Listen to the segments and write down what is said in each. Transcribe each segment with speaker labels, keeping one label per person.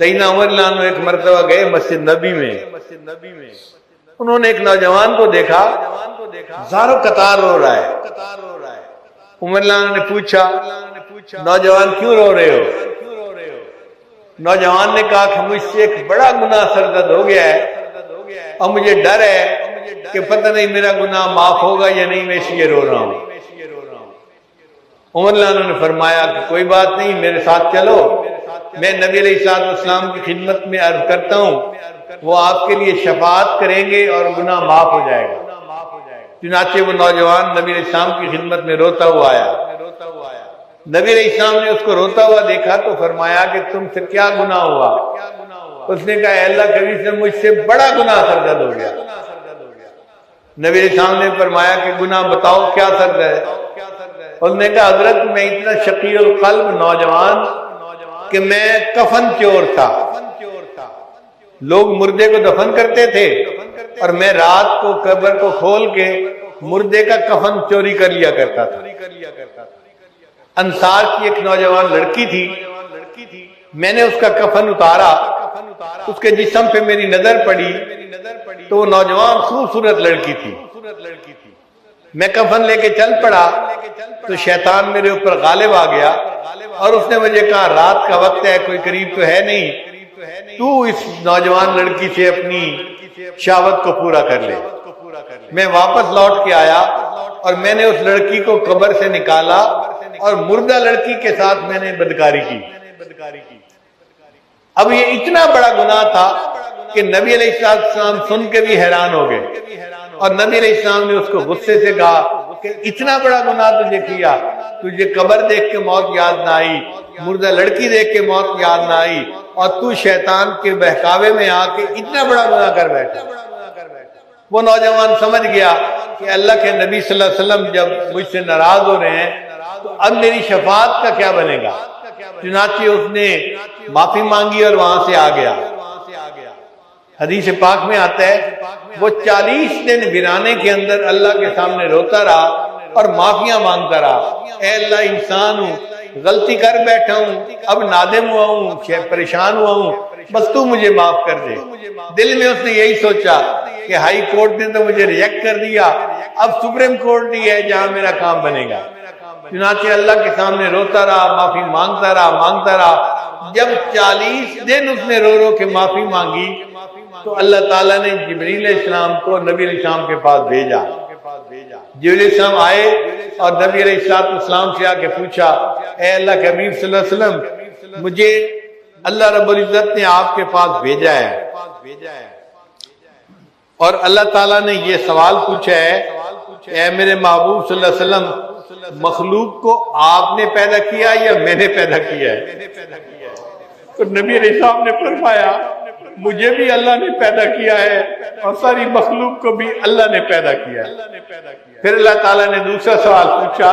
Speaker 1: سیدنا عمر رضی اللہ عنہ ایک مرتبہ گئے مسجد نبی میں، انہوں نے ایک نوجوان کو دیکھا زاروں قطار رو رہا ہے۔ عمر رضی اللہ عنہ نے پوچھا نوجوان کیوں رو رہے ہو؟ نوجوان نے کہا کہ مجھ سے ایک بڑا گناہ سرزد ہو گیا ہے اور مجھے ڈر ہے کہ پتہ نہیں میرا گناہ معاف ہوگا یا نہیں، میں اس لیے رو رہا ہوں۔ عمر رضی اللہ عنہ نے فرمایا کہ کوئی بات نہیں، میرے ساتھ چلو، میں نبی علیہ السلام کی خدمت میں عرض کرتا ہوں، وہ آپ کے لیے شفاعت کریں گے اور گناہ معاف ہو جائے گا۔ چنانچہ وہ نوجوان نبی علیہ السلام کی خدمت میں روتا ہوا آیا۔ نبی علیہ السلام نے اس کو روتا ہوا دیکھا تو فرمایا کہ تم سے کیا گناہ ہوا؟ اس نے کہا اے اللہ کے نبی سے مجھ سے بڑا گناہ سرزد ہو گیا۔ نبی علیہ السلام نے فرمایا کہ گناہ بتاؤ کیا سرزد ہے؟ اس نے کہا حضرت میں اتنا شقی القلب نوجوان کہ میں کفن چور تھا، لوگ مردے کو دفن کرتے تھے اور میں رات کو قبر کو کھول کے مردے کا کفن چوری کر لیا کرتا تھا۔ انصار کی ایک نوجوان لڑکی تھی، میں نے اس کا کفن اتارا، اس کے جسم پہ میری نظر پڑی تو وہ نوجوان خوبصورت لڑکی تھی۔ میں کفن لے کے چل پڑا تو شیطان میرے اوپر غالب آ گیا اور اس نے مجھے کہا رات کا وقت ہے، کوئی قریب تو ہے نہیں، تو اس نوجوان لڑکی سے اپنی شہوت کو پورا کر لے۔ میں واپس لوٹ کے آیا اور میں نے اس لڑکی کو قبر سے نکالا اور مردہ لڑکی کے ساتھ میں نے بدکاری کی۔ اب یہ اتنا بڑا گناہ تھا کہ نبی علیہ السلام سن کے بھی حیران ہو گئے اور نبی علیہ السلام نے اس کو غصے سے کہا کہ اتنا بڑا گناہ تجھے کیا، تجھے قبر دیکھ کے موت یاد نہ آئی، مردہ لڑکی دیکھ کے موت یاد نہ آئی اور تو شیطان کے بہکاوے میں آ کے اتنا بڑا گناہ کر بیٹھا۔ وہ نوجوان سمجھ گیا کہ اللہ کے نبی صلی اللہ علیہ وسلم جب مجھ سے ناراض ہو رہے ہیں تو اب میری شفاعت کا کیا بنے گا۔ چنانچہ اس نے معافی مانگی اور وہاں سے آ گیا۔ حدیث پاک میں آتا ہے وہ 40 دن ویرانے کے اندر اللہ کے سامنے روتا رہا اور معافیاں مانگتا رہا، اے اللہ انسان ہوں، غلطی کر بیٹھا ہوں، اب نادم ہوا ہوں، پریشان ہوا ہوں، بس تو مجھے معاف کر دے۔ دل میں اس نے یہی سوچا کہ ہائی کورٹ نے تو مجھے ریجیکٹ کر دیا، اب سپریم کورٹ ہی ہے جہاں میرا کام بنے گا۔ چنانچہ اللہ کے سامنے روتا رہا، معافی مانگتا رہا۔ جب 40 دن اس نے رو کے معافی مانگی تو اللہ تعالیٰ نے جبریل علیہ السلام کو نبی علیہ السلام کے پاس بھیجا۔ جبریل علیہ السلام آئے اور نبی علیہ السلام سے آ کے پوچھا، اے اللہ کے حبیب صلی اللہ علیہ وسلم، مجھے اللہ رب العزت نے آپ کے پاس بھیجا ہے اور اللہ تعالیٰ نے یہ سوال پوچھا ہے، اے میرے محبوب صلی اللہ علیہ وسلم، مخلوق کو آپ نے پیدا کیا یا میں نے پیدا کیا ہے؟ تو نبی علیہ السلام نے فرمایا مجھے بھی اللہ نے پیدا کیا ہے اور ساری مخلوق کو بھی اللہ نے پیدا کیا ہے۔ پھر اللہ تعالیٰ نے دوسرا سوال پوچھا،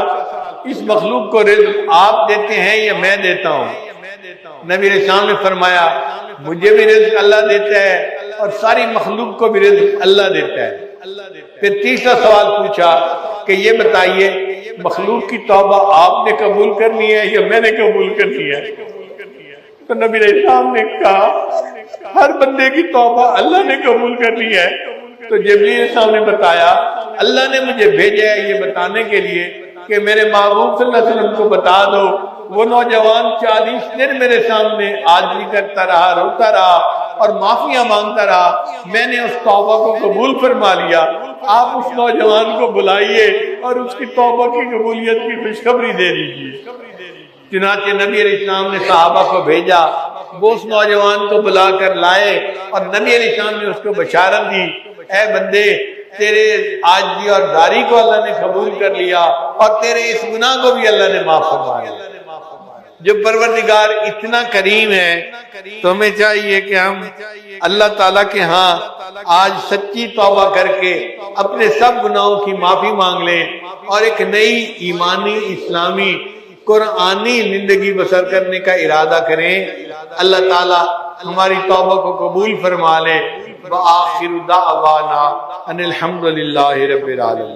Speaker 1: اس مخلوق کو رزق آپ دیتے ہیں یا میں دیتا ہوں؟ نبی علیہ السلام نے فرمایا مجھے بھی رزق اللہ دیتا ہے اور ساری مخلوق کو بھی رزق اللہ دیتا ہے۔ پھر تیسرا سوال پوچھا کہ یہ بتائیے مخلوق کی توبہ آپ نے قبول کرنی ہے یا میں نے قبول کرنی ہے؟ تو نبی علیہ السلام نے کہا ہر بندے کی توبہ اللہ نے قبول کرنی ہے۔ تو جبریل علیہ السلام نے بتایا اللہ نے مجھے بھیجا ہے یہ بتانے کے لیے کہ میرے محبوب صلی اللہ علیہ وسلم کو بتا دو وہ نوجوان 40 دن میرے سامنے عاجزی کرتا رہا، روتا رہا اور معافیاں مانگتا رہا، میں نے اس توبہ کو قبول فرما لیا، آپ اس نوجوان کو بلائیے اور اس کی توبہ کی قبولیت کی خوشخبری دے دیجیے۔ چنانچہ نبی علیہ السلام نے صحابہ کو بھیجا، وہ اس نوجوان کو بلا کر لائے اور نبی علیہ السلام نے اس کو بشارت دی، اے بندے تیرے عاجزی اور داری کو اللہ نے قبول کر لیا اور تیرے اس گناہ کو بھی اللہ نے معاف فرما لیا۔ جو پروردگار اتنا کریم ہے تو ہمیں چاہیے کہ ہم اللہ تعالیٰ کے ہاں آج سچی توبہ کر کے اپنے سب گناہوں کی معافی مانگ لیں اور ایک نئی ایمانی اسلامی قرآنی زندگی بسر کرنے کا ارادہ کریں۔ اللہ تعالیٰ ہماری توبہ کو قبول فرما لے۔ وآخر دعوانا ان الحمد للہ رب العالمین۔